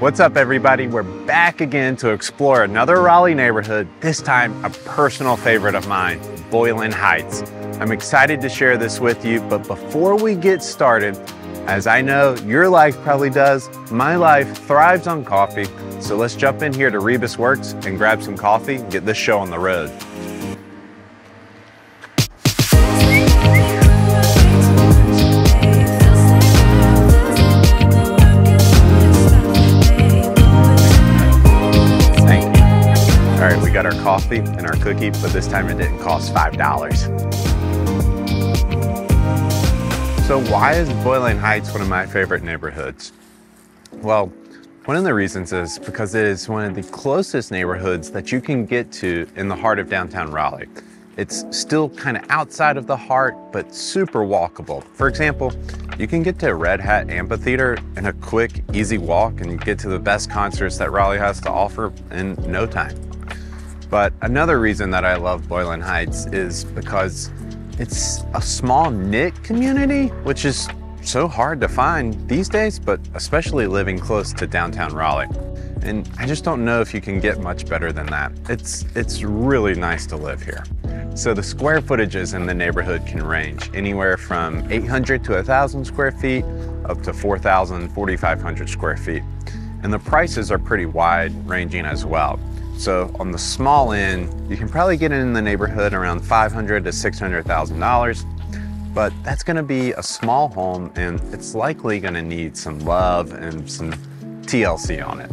What's up, everybody? We're back again to explore another Raleigh neighborhood, this time a personal favorite of mine, Boylan Heights. I'm excited to share this with you, but before we get started, as I know your life probably does, my life thrives on coffee. So let's jump in here to Rebus Works and grab some coffee and get this show on the road. All right, we got our coffee and our cookie, but this time it didn't cost $5. So why is Boylan Heights one of my favorite neighborhoods? Well, one of the reasons is because it is one of the closest neighborhoods that you can get to in the heart of downtown Raleigh. It's still kind of outside of the heart, but super walkable. For example, you can get to Red Hat Amphitheater in a quick, easy walk and get to the best concerts that Raleigh has to offer in no time. But another reason that I love Boylan Heights is because it's a small knit community, which is so hard to find these days, but especially living close to downtown Raleigh. And I just don't know if you can get much better than that. It's really nice to live here. So the square footages in the neighborhood can range anywhere from 800 to 1,000 square feet up to 4,000, 4,500 square feet. And the prices are pretty wide ranging as well. So on the small end, you can probably get in the neighborhood around $500,000 to $600,000, but that's gonna be a small home and it's likely gonna need some love and some TLC on it.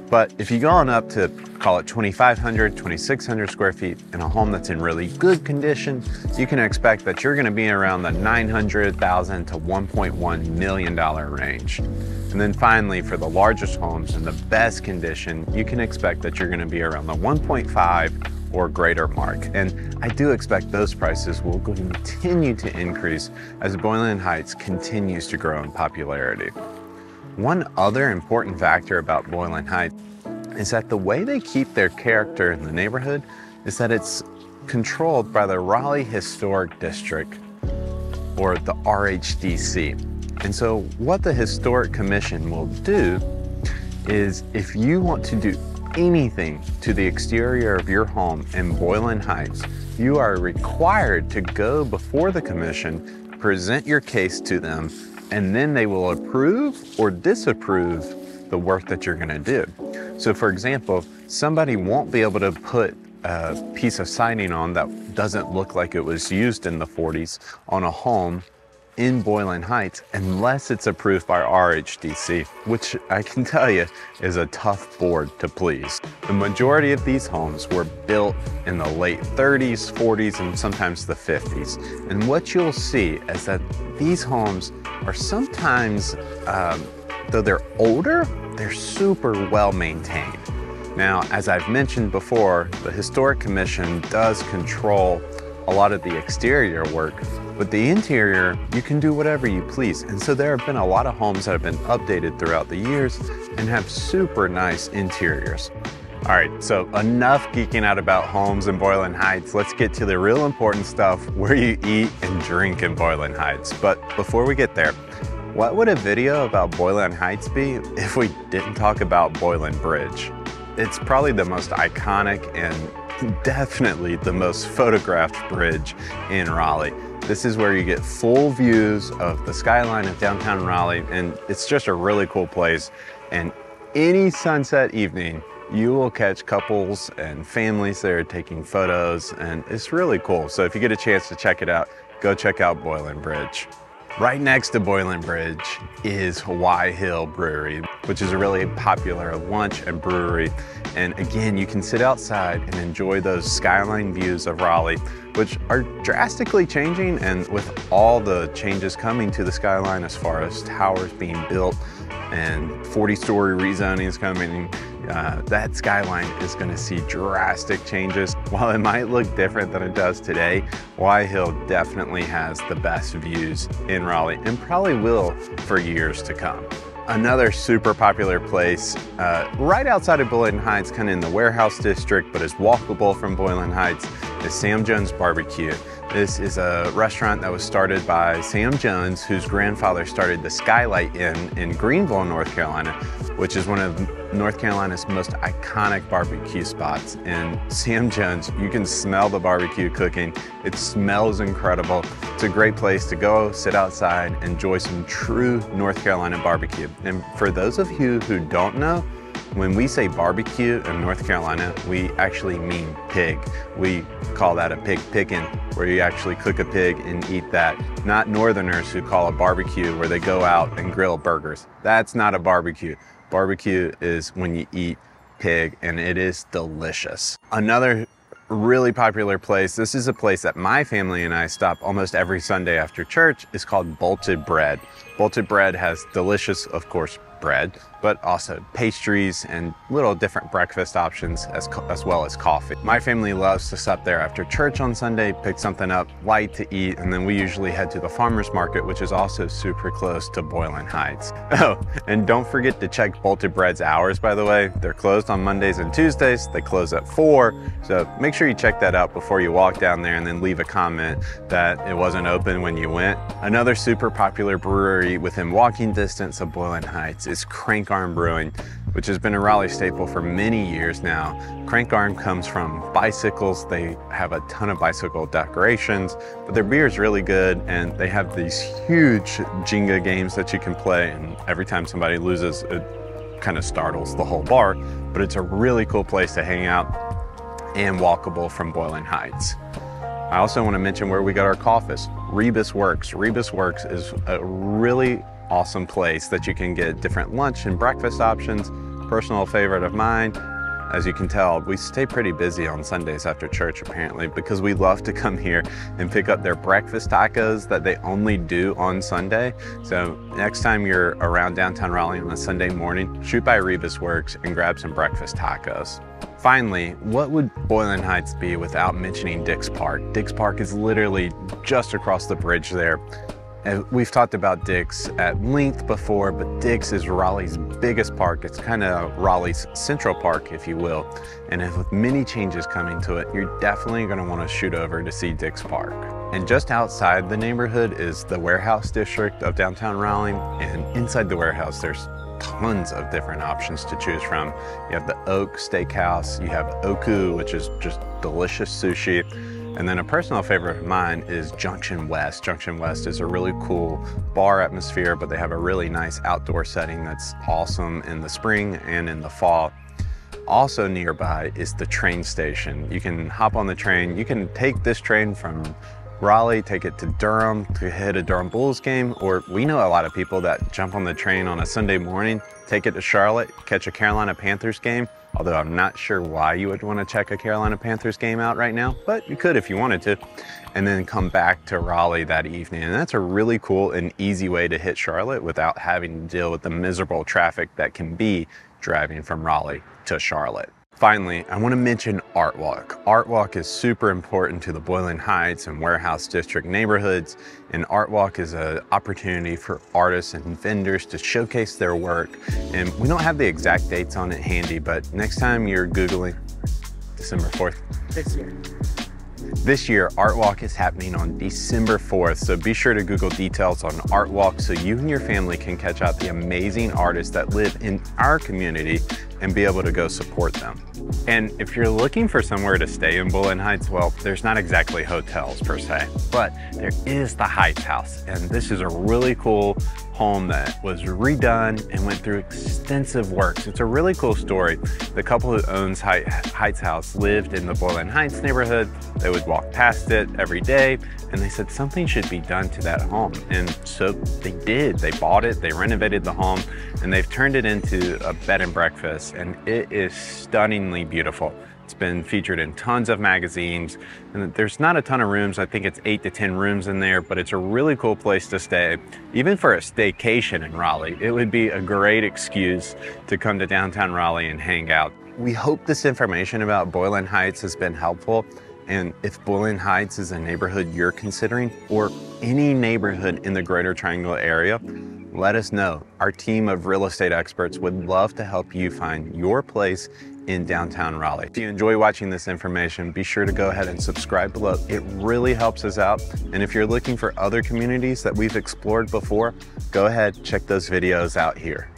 But if you go on up to, call it 2,500, 2,600 square feet in a home that's in really good condition, you can expect that you're gonna be around the $900,000 to $1.1 million range. And then finally, for the largest homes in the best condition, you can expect that you're gonna be around the 1.5 or greater mark. And I do expect those prices will continue to increase as Boylan Heights continues to grow in popularity. One other important factor about Boylan Heights is that the way they keep their character in the neighborhood is that it's controlled by the Raleigh Historic District, or the RHDC. And so what the Historic Commission will do is, if you want to do anything to the exterior of your home in Boylan Heights, you are required to go before the commission, present your case to them, and then they will approve or disapprove the work that you're gonna do. So for example, somebody won't be able to put a piece of siding on that doesn't look like it was used in the 40s on a home in Boylan Heights unless it's approved by RHDC, which I can tell you is a tough board to please. The majority of these homes were built in the late 30s, 40s, and sometimes the 50s. And what you'll see is that these homes are sometimes, though they're older, they're super well maintained. Now, as I've mentioned before, the Historic Commission does control a lot of the exterior work, but the interior, you can do whatever you please. And so there have been a lot of homes that have been updated throughout the years and have super nice interiors. All right, so enough geeking out about homes in Boylan Heights. Let's get to the real important stuff, where you eat and drink in Boylan Heights. But before we get there, what would a video about Boylan Heights be if we didn't talk about Boylan Bridge? It's probably the most iconic and definitely the most photographed bridge in Raleigh. This is where you get full views of the skyline of downtown Raleigh, and it's just a really cool place. And any sunset evening, you will catch couples and families there taking photos, and it's really cool. So if you get a chance to check it out, go check out Boylan Bridge. Right next to Boylan Bridge is Y Hill Brewery, which is a really popular lunch and brewery. And again, you can sit outside and enjoy those skyline views of Raleigh, which are drastically changing. And with all the changes coming to the skyline as far as towers being built and 40-story rezonings coming, that skyline is going to see drastic changes. While it might look different than it does today, Y Hill definitely has the best views in Raleigh and probably will for years to come. Another super popular place right outside of Boylan Heights, kind of in the warehouse district, but is walkable from Boylan Heights, is Sam Jones Barbecue. This is a restaurant that was started by Sam Jones, whose grandfather started the Skyline Inn in Greenville, North Carolina, which is one of North Carolina's most iconic barbecue spots. And Sam Jones, you can smell the barbecue cooking. It smells incredible. It's a great place to go, sit outside, enjoy some true North Carolina barbecue. And for those of you who don't know, when we say barbecue in North Carolina, we actually mean pig. We call that a pig pickin', where you actually cook a pig and eat that. Not Northerners who call a barbecue where they go out and grill burgers. That's not a barbecue. Barbecue is when you eat pig, and it is delicious. Another really popular place, this is a place that my family and I stop almost every Sunday after church, is called Bolted Bread. Bolted Bread has delicious, of course, bread, but also pastries and little different breakfast options as well as coffee. My family loves to stop there after church on Sunday, pick something up light to eat, and then we usually head to the farmer's market, which is also super close to Boylan Heights. Oh, and don't forget to check Bolted Bread's hours, by the way. They're closed on Mondays and Tuesdays. They close at 4, so make sure you check that out before you walk down there and then leave a comment that it wasn't open when you went. Another super popular brewery within walking distance of Boylan Heights is Crank Arm Brewing, which has been a Raleigh staple for many years now. Crank Arm comes from bicycles. They have a ton of bicycle decorations, but their beer is really good, and they have these huge Jenga games that you can play, and every time somebody loses, it kind of startles the whole bar, but it's a really cool place to hang out and walkable from Boylan Heights. I also want to mention where we got our coffees. Rebus Works. Rebus Works is a really awesome place that you can get different lunch and breakfast options. Personal favorite of mine. As you can tell, we stay pretty busy on Sundays after church apparently, because we love to come here and pick up their breakfast tacos that they only do on Sunday. So next time you're around downtown Raleigh on a Sunday morning, shoot by Rebus Works and grab some breakfast tacos. Finally, what would Boylan Heights be without mentioning Dix Park? Dix Park is literally just across the bridge there. And we've talked about Dix at length before, but Dix is Raleigh's biggest park. It's kind of Raleigh's Central Park, if you will. And with many changes coming to it, you're definitely going to want to shoot over to see Dix Park. And just outside the neighborhood is the warehouse district of downtown Raleigh. And inside the warehouse, there's tons of different options to choose from. You have the Oak Steakhouse, you have Oku, which is just delicious sushi. And then a personal favorite of mine is Junction West. Junction West is a really cool bar atmosphere, but they have a really nice outdoor setting that's awesome in the spring and in the fall. Also nearby is the train station. You can hop on the train. You can take this train from Raleigh, take it to Durham to hit a Durham Bulls game, or we know a lot of people that jump on the train on a Sunday morning, take it to Charlotte, catch a Carolina Panthers game. Although I'm not sure why you would want to check a Carolina Panthers game out right now, but you could if you wanted to, and then come back to Raleigh that evening. And that's a really cool and easy way to hit Charlotte without having to deal with the miserable traffic that can be driving from Raleigh to Charlotte. Finally, I want to mention Art Walk. Art Walk is super important to the Boylan Heights and Warehouse District neighborhoods, and Art Walk is an opportunity for artists and vendors to showcase their work. And we don't have the exact dates on it handy, but next time you're Googling, December 4th. This year, Art Walk is happening on December 4th, so be sure to Google details on Art Walk so you and your family can catch out the amazing artists that live in our community and be able to go support them. And if you're looking for somewhere to stay in Boylan Heights, well, there's not exactly hotels per se, but there is the Heights House, and this is a really cool home that was redone and went through extensive works. It's a really cool story. The couple who owns Heights House lived in the Boylan Heights neighborhood. They would walk past it every day, and they said something should be done to that home. And so they did. They bought it, they renovated the home, and they've turned it into a bed and breakfast, and it is stunningly beautiful. It's been featured in tons of magazines, and there's not a ton of rooms. I think it's 8 to 10 rooms in there, but it's a really cool place to stay. Even for a staycation in Raleigh, it would be a great excuse to come to downtown Raleigh and hang out. We hope this information about Boylan Heights has been helpful. And if Boylan Heights is a neighborhood you're considering, or any neighborhood in the Greater Triangle area, let us know. Our team of real estate experts would love to help you find your place in downtown Raleigh. If you enjoy watching this information, be sure to go ahead and subscribe below. It really helps us out. And if you're looking for other communities that we've explored before, go ahead, check those videos out here.